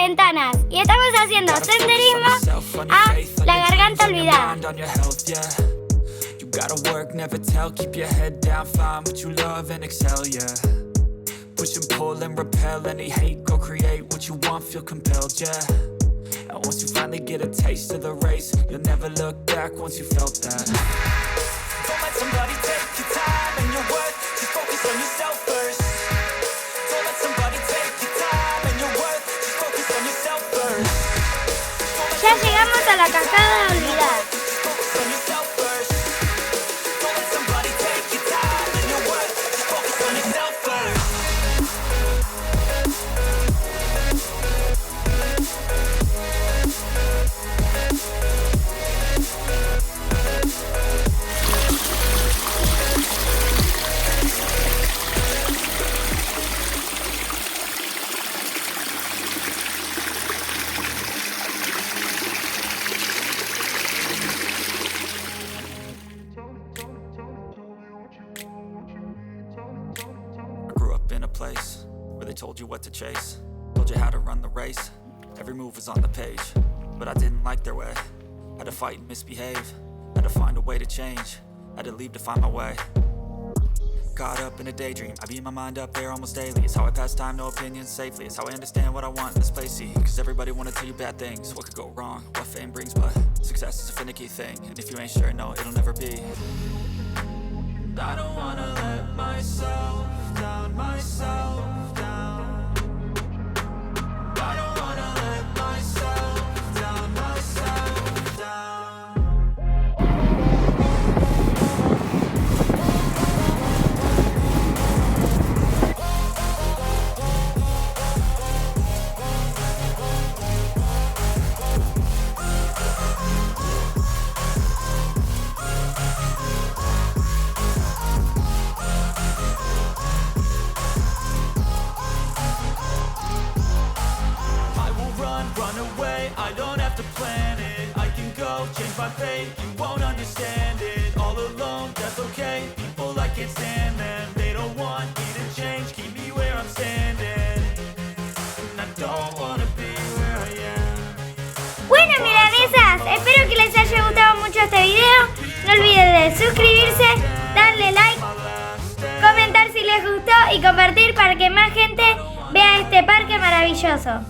ventanas y estamos haciendo senderismo a la Garganta olvidada. You gotta work, never tell, keep your head down, find what you love and excel, yeah. Push and pull and repel any hate, go create what you want, feel compelled, yeah. And once you finally get a taste of the race, you'll never look back once you felt that. Don't let somebody take your time and your worth, just focus on yourself first. Don't let somebody take your time and your worth, just focus on yourself first. Ya llegamos a la cascada olvidada. Place where they told you what to chase, told you how to run the race. Every move was on the page, but I didn't like their way. Had to fight and misbehave, had to find a way to change, had to leave to find my way. Caught up in a daydream, I beat my mind up there almost daily. It's how I pass time, no opinions safely. It's how I understand what I want in this place, see. Cause everybody wanna tell you bad things, what could go wrong, what fame brings. But success is a finicky thing, and if you ain't sure, no, it'll never be. I don't wanna let myself down, myself down. I don't wanna let myself down, myself down. Run away, I don't have to plan it. I can go, change my fate, you won't understand it. All alone, that's okay, people I can't stand them. They don't want me to change, keep me where I'm standing. And I don't wanna be where I am. Bueno, milanesas, espero que les haya gustado mucho este video. No olviden de suscribirse, darle like, comentar si les gustó y compartir para que más gente vea este parque maravilloso.